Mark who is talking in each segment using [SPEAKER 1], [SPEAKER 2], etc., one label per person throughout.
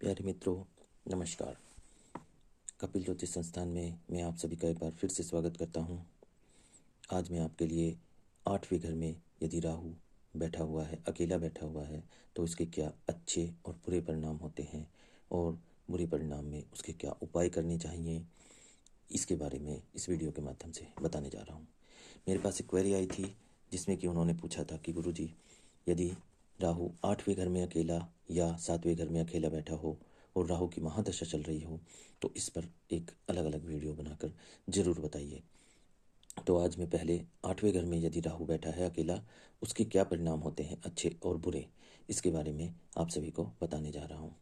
[SPEAKER 1] प्यारे मित्रों, नमस्कार। कपिल ज्योतिष संस्थान में मैं आप सभी का एक बार फिर से स्वागत करता हूँ। आज मैं आपके लिए 8वें घर में यदि राहु बैठा हुआ है, अकेला बैठा हुआ है, तो उसके क्या अच्छे और बुरे परिणाम होते हैं और बुरे परिणाम में उसके क्या उपाय करने चाहिए, इसके बारे में इस वीडियो के माध्यम से बताने जा रहा हूँ। मेरे पास एक क्वेरी आई थी जिसमें कि उन्होंने पूछा था कि गुरुजी, यदि राहु 8वें घर में अकेला या 7वें घर में अकेला बैठा हो और राहु की महादशा चल रही हो तो इस पर एक अलग अलग वीडियो बनाकर ज़रूर बताइए। तो आज मैं पहले 8वें घर में यदि राहु बैठा है अकेला, उसके क्या परिणाम होते हैं अच्छे और बुरे, इसके बारे में आप सभी को बताने जा रहा हूँ।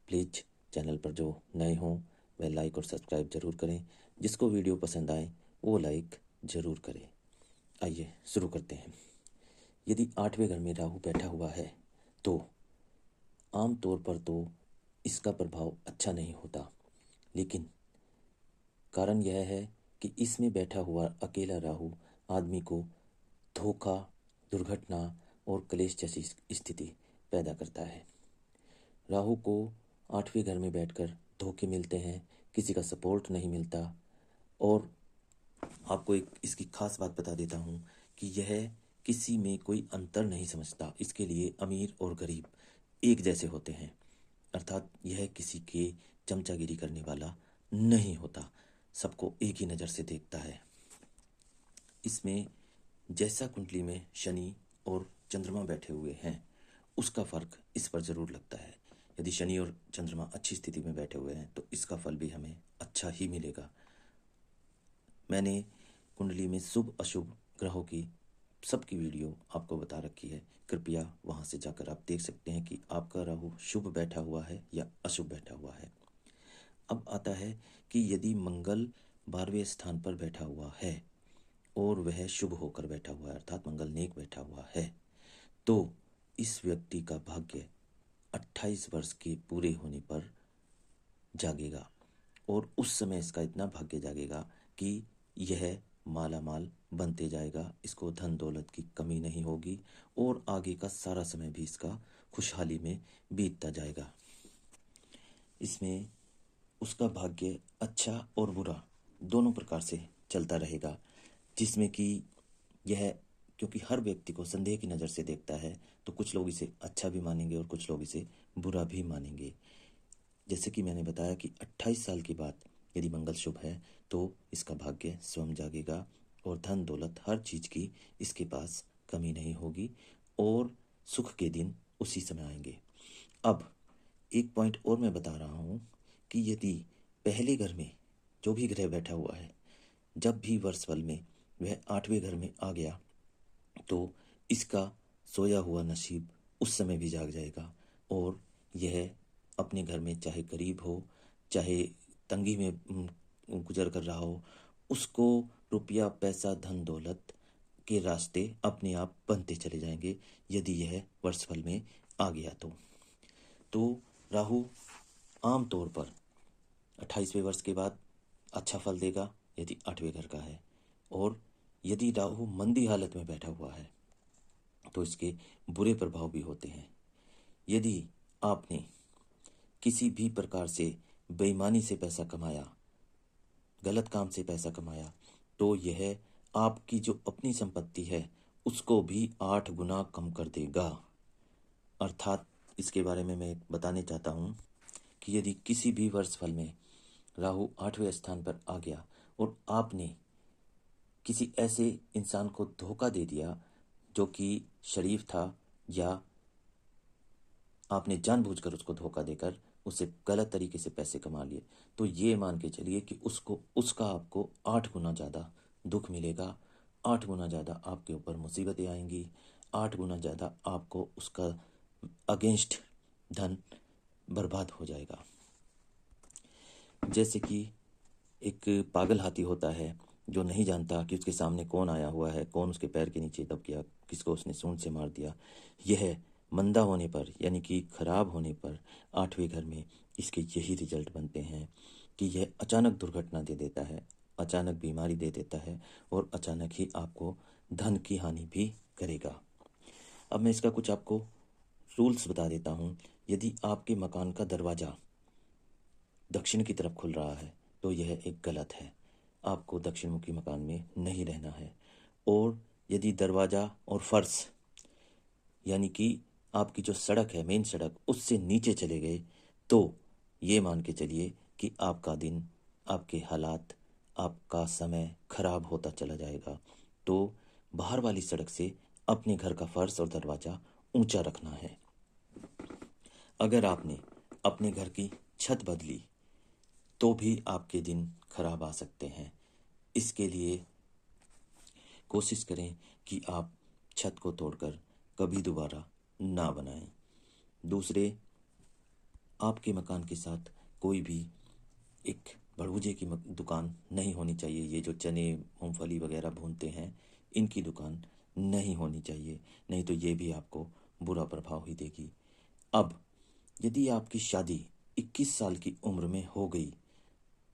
[SPEAKER 1] प्लीज़ चैनल पर जो नए हों वह लाइक और सब्सक्राइब ज़रूर करें। जिसको वीडियो पसंद आए वो लाइक ज़रूर करें। आइए शुरू करते हैं। यदि 8वें घर में राहु बैठा हुआ है तो आम तौर पर तो इसका प्रभाव अच्छा नहीं होता, लेकिन कारण यह है कि इसमें बैठा हुआ अकेला राहु आदमी को धोखा, दुर्घटना और क्लेश जैसी स्थिति पैदा करता है। राहु को 8वें घर में बैठकर धोखे मिलते हैं, किसी का सपोर्ट नहीं मिलता। और आपको एक इसकी खास बात बता देता हूँ कि यह किसी में कोई अंतर नहीं समझता। इसके लिए अमीर और गरीब एक जैसे होते हैं, अर्थात यह किसी के चमचागिरी करने वाला नहीं होता, सबको एक ही नज़र से देखता है। इसमें जैसा कुंडली में शनि और चंद्रमा बैठे हुए हैं उसका फर्क इस पर ज़रूर लगता है। यदि शनि और चंद्रमा अच्छी स्थिति में बैठे हुए हैं तो इसका फल भी हमें अच्छा ही मिलेगा। मैंने कुंडली में शुभ अशुभ ग्रहों की सबकी वीडियो आपको बता रखी है, कृपया वहां से जाकर आप देख सकते हैं कि आपका राहु शुभ बैठा हुआ है या अशुभ बैठा हुआ है। अब आता है कि यदि मंगल 12वें स्थान पर बैठा हुआ है और वह शुभ होकर बैठा हुआ है, अर्थात मंगल नेक बैठा हुआ है, तो इस व्यक्ति का भाग्य 28 वर्ष के पूरे होने पर जागेगा और उस समय इसका इतना भाग्य जागेगा कि यह माला माल बनते जाएगा, इसको धन दौलत की कमी नहीं होगी और आगे का सारा समय भी इसका खुशहाली में बीतता जाएगा। इसमें उसका भाग्य अच्छा और बुरा दोनों प्रकार से चलता रहेगा, जिसमें कि यह, क्योंकि हर व्यक्ति को संदेह की नज़र से देखता है तो कुछ लोग इसे अच्छा भी मानेंगे और कुछ लोग इसे बुरा भी मानेंगे। जैसे कि मैंने बताया कि 28 साल के बाद यदि मंगल शुभ है तो इसका भाग्य स्वयं जागेगा और धन दौलत हर चीज़ की इसके पास कमी नहीं होगी और सुख के दिन उसी समय आएंगे। अब एक पॉइंट और मैं बता रहा हूँ कि यदि पहले घर में जो भी ग्रह बैठा हुआ है, जब भी वर्षफल में वह 8वें घर में आ गया तो इसका सोया हुआ नसीब उस समय भी जाग जाएगा और यह अपने घर में चाहे गरीब हो, चाहे तंगी में गुजर कर रहा हो, उसको रुपया पैसा धन दौलत के रास्ते अपने आप बनते चले जाएंगे यदि यह वर्षफल में आ गया तो राहु आम तौर पर 28वें वर्ष के बाद अच्छा फल देगा यदि 8वें घर का है, और यदि राहु मंदी हालत में बैठा हुआ है तो इसके बुरे प्रभाव भी होते हैं। यदि आपने किसी भी प्रकार से बेईमानी से पैसा कमाया, गलत काम से पैसा कमाया, तो यह आपकी जो अपनी संपत्ति है उसको भी 8 गुना कम कर देगा। अर्थात इसके बारे में मैं बताने चाहता हूँ कि यदि किसी भी वर्षफल में राहु 8वें स्थान पर आ गया और आपने किसी ऐसे इंसान को धोखा दे दिया जो कि शरीफ था, या आपने जानबूझकर उसको धोखा देकर उससे गलत तरीके से पैसे कमा लिए, तो ये मान के चलिए कि उसका आपको 8 गुना ज़्यादा दुख मिलेगा, 8 गुना ज़्यादा आपके ऊपर मुसीबतें आएंगी, 8 गुना ज़्यादा आपको उसका अगेंस्ट धन बर्बाद हो जाएगा। जैसे कि एक पागल हाथी होता है जो नहीं जानता कि उसके सामने कौन आया हुआ है, कौन उसके पैर के नीचे दब गया, किसको उसने सूंड से मार दिया। यह मंदा होने पर यानी कि खराब होने पर 8वें घर में इसके यही रिजल्ट बनते हैं कि यह अचानक दुर्घटना दे देता है, अचानक बीमारी दे देता है और अचानक ही आपको धन की हानि भी करेगा। अब मैं इसका कुछ आपको रूल्स बता देता हूँ यदि आपके मकान का दरवाज़ा दक्षिण की तरफ खुल रहा है तो यह एक गलत है। आपको दक्षिण मुखी मकान में नहीं रहना है। और यदि दरवाज़ा और फर्श यानी कि आपकी जो सड़क है, मेन सड़क, उससे नीचे चले गए तो ये मान के चलिए कि आपका दिन, आपके हालात, आपका समय खराब होता चला जाएगा। तो बाहर वाली सड़क से अपने घर का फर्श और दरवाज़ा ऊंचा रखना है। अगर आपने अपने घर की छत बदली तो भी आपके दिन खराब आ सकते हैं। इसके लिए कोशिश करें कि आप छत को तोड़कर कभी दोबारा ना बनाएं। दूसरे, आपके मकान के साथ कोई भी एक भड़वूजे की दुकान नहीं होनी चाहिए। ये जो चने, मूंगफली वगैरह भूनते हैं, इनकी दुकान नहीं होनी चाहिए, नहीं तो ये भी आपको बुरा प्रभाव ही देगी। अब यदि आपकी शादी 21 साल की उम्र में हो गई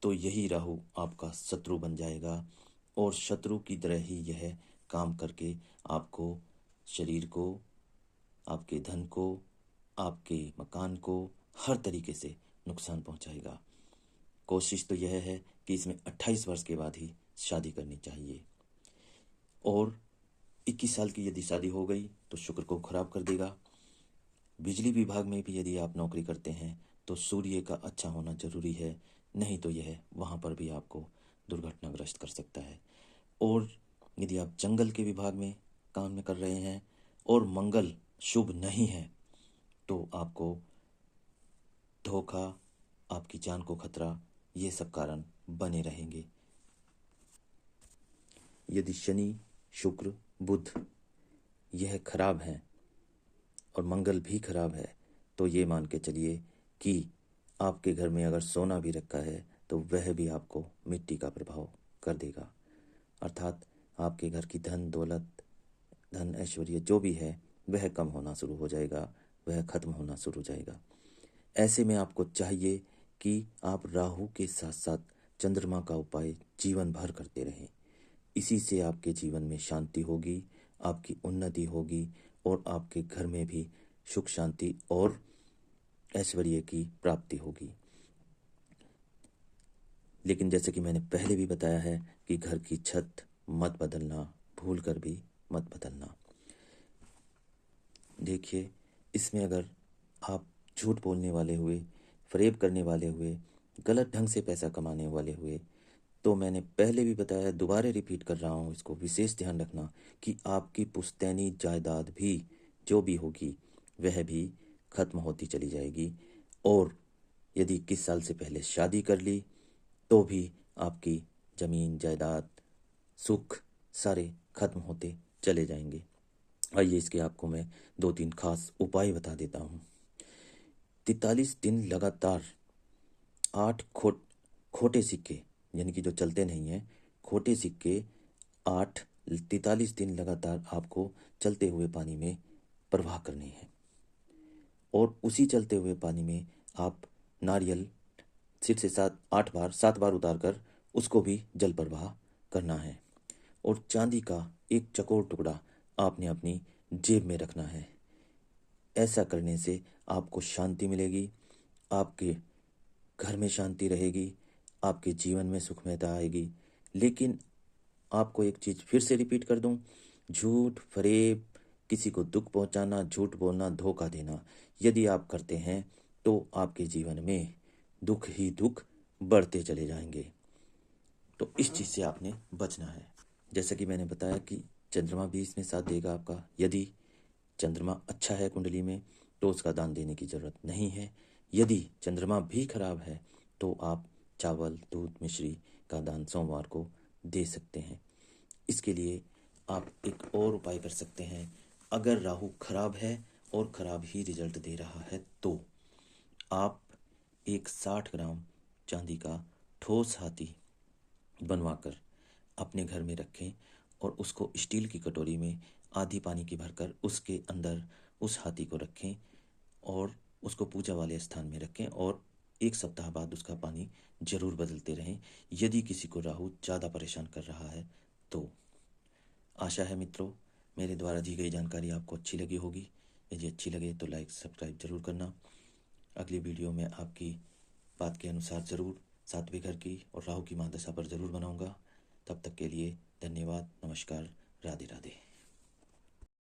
[SPEAKER 1] तो यही राहु आपका शत्रु बन जाएगा और शत्रु की तरह ही यह काम करके आपको, शरीर को, आपके धन को, आपके मकान को हर तरीके से नुकसान पहुंचाएगा। कोशिश तो यह है कि इसमें 28 वर्ष के बाद ही शादी करनी चाहिए। और 21 साल की यदि शादी हो गई तो शुक्र को खराब कर देगा। बिजली विभाग में भी यदि आप नौकरी करते हैं तो सूर्य का अच्छा होना जरूरी है, नहीं तो यह वहाँ पर भी आपको दुर्घटनाग्रस्त कर सकता है। और यदि आप जंगल के विभाग में काम में कर रहे हैं और मंगल शुभ नहीं है तो आपको धोखा, आपकी जान को खतरा, ये सब कारण बने रहेंगे। यदि शनि, शुक्र, बुध यह खराब हैं और मंगल भी खराब है तो ये मान के चलिए कि आपके घर में अगर सोना भी रखा है तो वह भी आपको मिट्टी का प्रभाव कर देगा। अर्थात आपके घर की धन दौलत, धन ऐश्वर्य जो भी है वह कम होना शुरू हो जाएगा, वह खत्म होना शुरू हो जाएगा। ऐसे में आपको चाहिए कि आप राहु के साथ साथ चंद्रमा का उपाय जीवन भर करते रहें। इसी से आपके जीवन में शांति होगी, आपकी उन्नति होगी और आपके घर में भी सुख शांति और ऐश्वर्य की प्राप्ति होगी। लेकिन जैसे कि मैंने पहले भी बताया है कि घर की छत मत बदलना, भूल कर भी मत बदलना। देखिए, इसमें अगर आप झूठ बोलने वाले हुए, फरेब करने वाले हुए, गलत ढंग से पैसा कमाने वाले हुए, तो मैंने पहले भी बताया, दोबारा रिपीट कर रहा हूँ, इसको विशेष ध्यान रखना कि आपकी पुश्तैनी जायदाद भी जो भी होगी वह भी खत्म होती चली जाएगी। और यदि 21 साल से पहले शादी कर ली तो भी आपकी जमीन जायदाद, सुख सारे खत्म होते चले जाएंगे। आइए इसके आपको मैं 2-3 खास उपाय बता देता हूँ। 43 दिन लगातार 8 खोटे सिक्के, यानी कि जो चलते नहीं हैं, खोटे सिक्के 43 दिन लगातार आपको चलते हुए पानी में प्रवाह करने हैं। और उसी चलते हुए पानी में आप नारियल सिर से 7 बार उतार कर उसको भी जल प्रवाह करना है। और चांदी का एक चकोर टुकड़ा आपने अपनी जेब में रखना है। ऐसा करने से आपको शांति मिलेगी, आपके घर में शांति रहेगी, आपके जीवन में सुखमयता आएगी। लेकिन आपको एक चीज़ फिर से रिपीट कर दूं, झूठ, फरेब, किसी को दुख पहुंचाना, झूठ बोलना, धोखा देना यदि आप करते हैं तो आपके जीवन में दुख ही दुख बढ़ते चले जाएंगे। तो इस चीज़ से आपने बचना है। जैसा कि मैंने बताया कि चंद्रमा भी इसमें साथ देगा आपका। यदि चंद्रमा अच्छा है कुंडली में तो उसका दान देने की ज़रूरत नहीं है। यदि चंद्रमा भी खराब है तो आप चावल, दूध, मिश्री का दान सोमवार को दे सकते हैं। इसके लिए आप एक और उपाय कर सकते हैं। अगर राहु खराब है और खराब ही रिजल्ट दे रहा है तो आप एक 60 ग्राम चांदी का ठोस हाथी बनवाकर अपने घर में रखें और उसको स्टील की कटोरी में आधी पानी की भरकर उसके अंदर उस हाथी को रखें और उसको पूजा वाले स्थान में रखें और 1 सप्ताह बाद उसका पानी जरूर बदलते रहें यदि किसी को राहु ज़्यादा परेशान कर रहा है तो। आशा है मित्रों मेरे द्वारा दी गई जानकारी आपको अच्छी लगी होगी। यदि अच्छी लगे तो लाइक सब्सक्राइब जरूर करना। अगली वीडियो में आपकी बात के अनुसार ज़रूर सातवें घर की और राहु की महादशा पर ज़रूर बनाऊंगा। तब तक के लिए धन्यवाद, नमस्कार, राधे राधे।